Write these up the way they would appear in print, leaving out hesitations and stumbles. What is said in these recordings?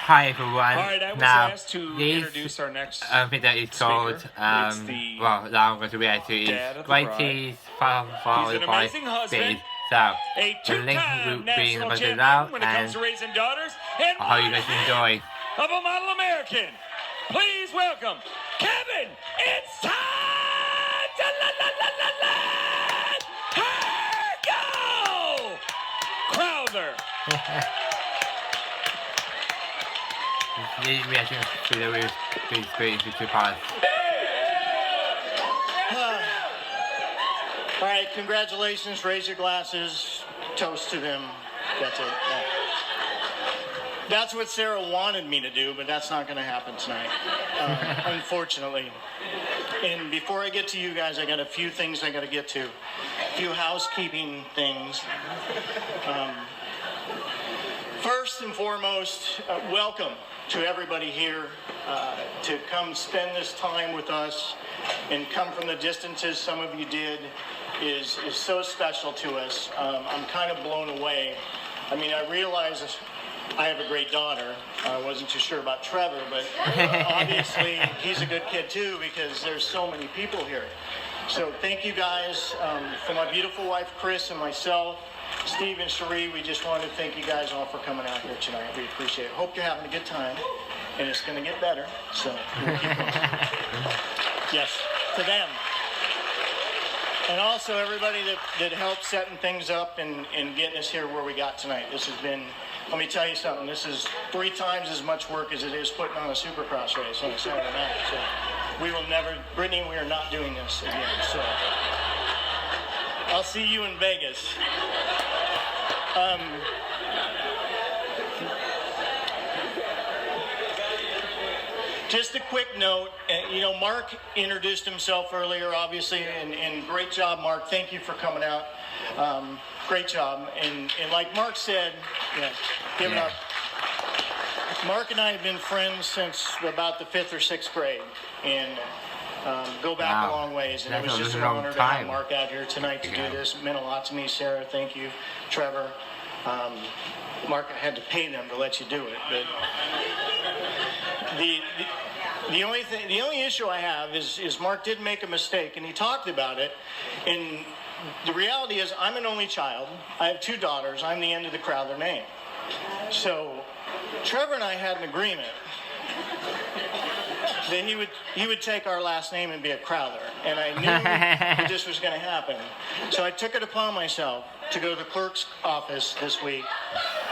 Hi everyone. All right, I was Now, asked to this introduce our next video is called, speaker. It's the well, that I'm going to react to is dad of the Great bride. Teeth He's followed an by amazing husband, Speed. So, a the link will two-time be in the national bottom champion below, when it comes and to raising daughters, and I hope you one guys half enjoy. of a model American. Please welcome Kevin. It's time to let her go. Crowther. This reaction video will be split into two parts. All right, congratulations. Raise your glasses. Toast to them. That's it. Yeah. That's what Sarah wanted me to do, but that's not going to happen tonight, unfortunately. And before I get to you guys, I got a few things I got to get to. A few housekeeping things. First and foremost, welcome to everybody here to come spend this time with us and come from the distances some of you did is so special to us. I'm kind of blown away. I mean, I realize I have a great daughter. I wasn't too sure about Trevor, but obviously he's a good kid too because there's so many people here. So thank you guys. For my beautiful wife, Chris, and myself, Steve and Cherie, we just wanted to thank you guys all for coming out here tonight. We appreciate it. Hope you're having a good time, and it's going to get better. So we'll keep going. Yes, to them. And also everybody that helped setting things up and getting us here where we got tonight. This has been, let me tell you something, this is 3 times as much work as it is putting on a Supercross race on a Saturday night. So we will never, Brittany, we are not doing this again. So I'll see you in Vegas. Just a quick note, you know, Mark introduced himself earlier, obviously, and great job, Mark. Thank you for coming out. Great job. And like Mark said, give it up. Mark and I have been friends since about the 5th or 6th grade, and go back a long ways. And it was just an honor to have Mark out here tonight to do this. It meant a lot to me, Sarah. Thank you, Trevor. Mark, I had to pay them to let you do it, but the only issue I have is Mark did make a mistake, and he talked about it. And the reality is, I'm an only child. I have 2 daughters. I'm the end of the Crowther name. So Trevor and I had an agreement that he would take our last name and be a Crowther, and I knew that this was going to happen. So I took it upon myself to go to the clerk's office this week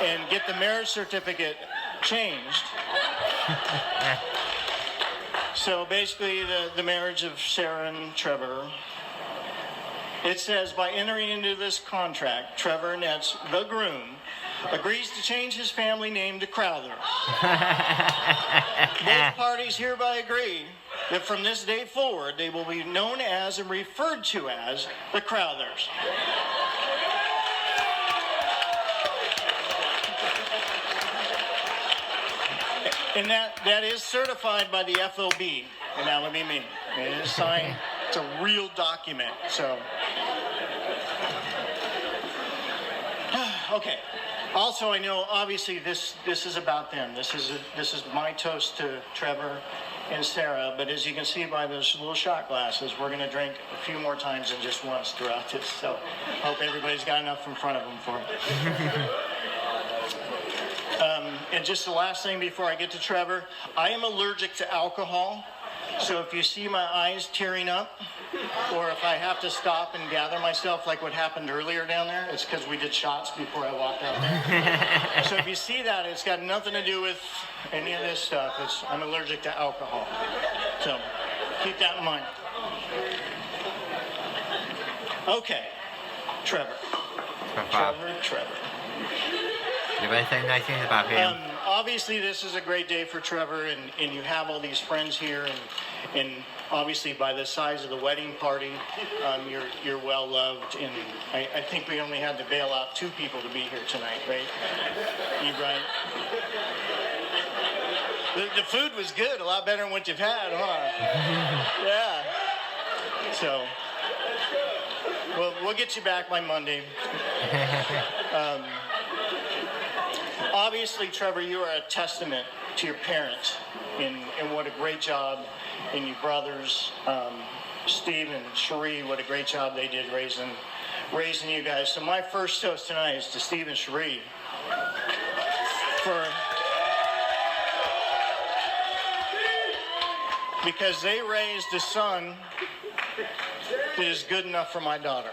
and get the marriage certificate changed. So basically, the marriage of Sarah and Trevor, it says, by entering into this contract, Trevor Annetz, the groom, agrees to change his family name to Crowther. Both parties hereby agree that from this day forward, they will be known as and referred to as the Crowthers. And that is certified by the FOB, and that would be me. It is signed. It's a real document. So, okay. Also, I know obviously this is about them. This is my toast to Trevor and Sarah. But as you can see by those little shot glasses, we're going to drink a few more times than just once throughout this. So, hope everybody's got enough in front of them for it. And just the last thing before I get to Trevor, I am allergic to alcohol. So if you see my eyes tearing up, or if I have to stop and gather myself like what happened earlier down there, it's because we did shots before I walked out there. So if you see that, it's got nothing to do with any of this stuff. I'm allergic to alcohol. So keep that in mind. Okay, Trevor. You better say nice things about him. Obviously, this is a great day for Trevor, and you have all these friends here, and obviously by the size of the wedding party, you're well loved, and I think we only had to bail out 2 people to be here tonight, right? You right? The food was good, a lot better than what you've had, huh? Yeah. So, we'll get you back by Monday. Obviously, Trevor, you are a testament to your parents in what a great job, and your brothers, Steve and Cherie, what a great job they did raising you guys. So my first toast tonight is to Steve and Cherie because they raised a son that is good enough for my daughter.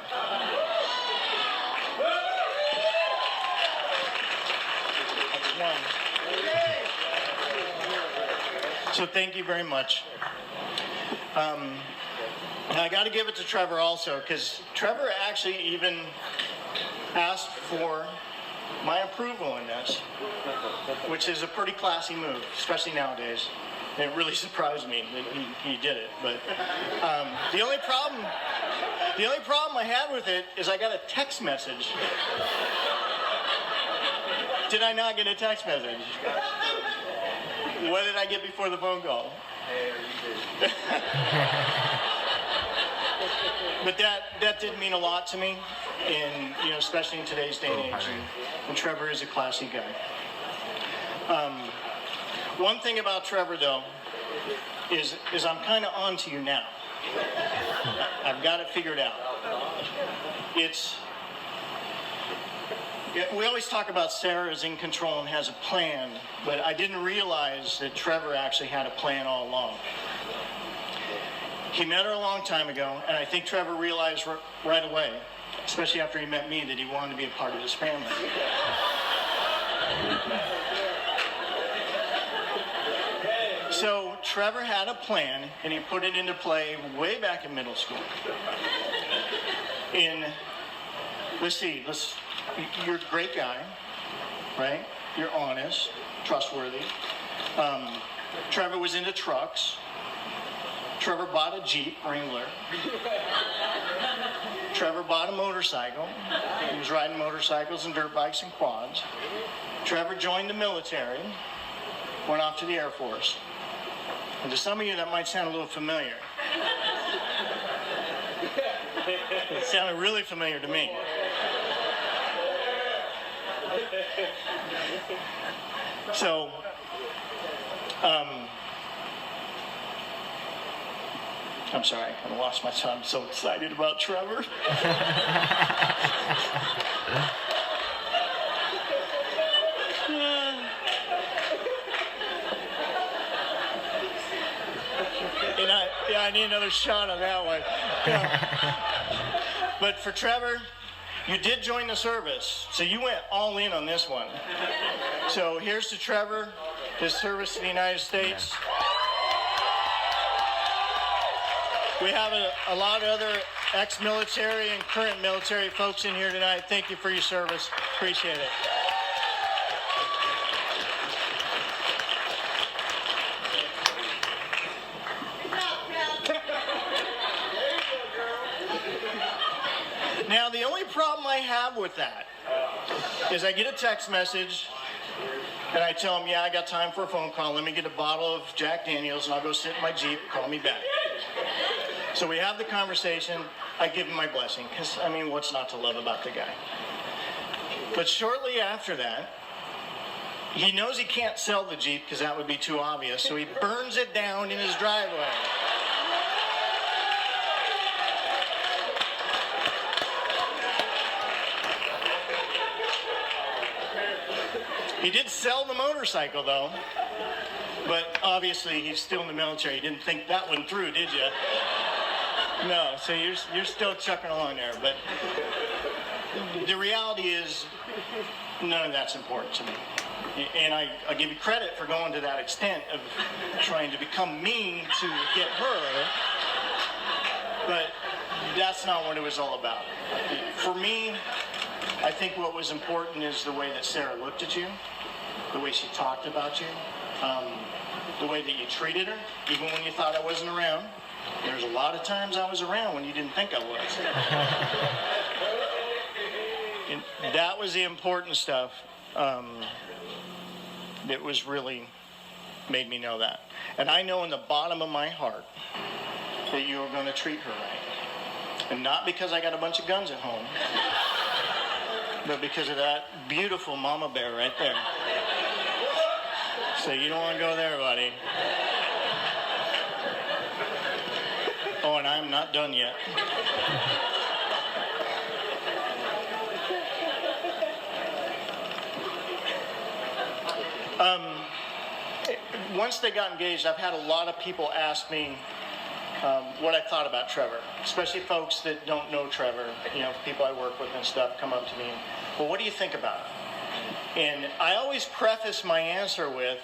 So thank you very much. I got to give it to Trevor also, because Trevor actually even asked for my approval in this, which is a pretty classy move, especially nowadays. It really surprised me that he did it. But the only problem I had with it is I got a text message. Did I not get a text message? What did I get before the phone call? But that did mean a lot to me, especially in today's day and age. And Trevor is a classy guy. One thing about Trevor, though, is I'm kind of on to you now. I've got it figured out. We always talk about Sarah is in control and has a plan, but I didn't realize that Trevor actually had a plan all along. He met her a long time ago, and I think Trevor realized right away, especially after he met me, that he wanted to be a part of this family. So Trevor had a plan, and he put it into play way back in middle school. You're a great guy, right? You're honest, trustworthy. Trevor was into trucks. Trevor bought a Jeep Wrangler. Trevor bought a motorcycle. He was riding motorcycles and dirt bikes and quads. Trevor joined the military, went off to the Air Force. And to some of you, that might sound a little familiar. It sounded really familiar to me. So, I'm sorry, I kind of lost my time. I'm so excited about Trevor. I need another shot on that one. But for Trevor, you did join the service, so you went all in on this one. So here's to Trevor, his service to the United States. We have a lot of other ex-military and current military folks in here tonight. Thank you for your service. Appreciate it. Now, the only problem I have with that is I get a text message and I tell him, yeah, I got time for a phone call. Let me get a bottle of Jack Daniels and I'll go sit in my Jeep. Call me back. So we have the conversation. I give him my blessing because, what's not to love about the guy? But shortly after that, he knows he can't sell the Jeep because that would be too obvious. So he burns it down in his driveway. He did sell the motorcycle, though, but obviously he's still in the military. You didn't think that one through, did you? No, so you're still chucking along there, but the reality is none of that's important to me. And I give you credit for going to that extent of trying to become mean to get her, but that's not what it was all about. For me, I think what was important is the way that Sarah looked at you, the way she talked about you, the way that you treated her, even when you thought I wasn't around. There's a lot of times I was around when you didn't think I was. And that was the important stuff that was really made me know that. And I know in the bottom of my heart that you are going to treat her right. And not because I got a bunch of guns at home, but because of that beautiful mama bear right there. So you don't want to go there, buddy. Oh, and I'm not done yet. Once they got engaged, I've had a lot of people ask me what I thought about Trevor, especially folks that don't know Trevor, people I work with and stuff come up to me and, well, what do you think about him? And I always preface my answer with,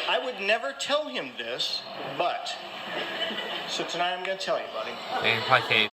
I would never tell him this, but. So tonight I'm going to tell you, buddy. And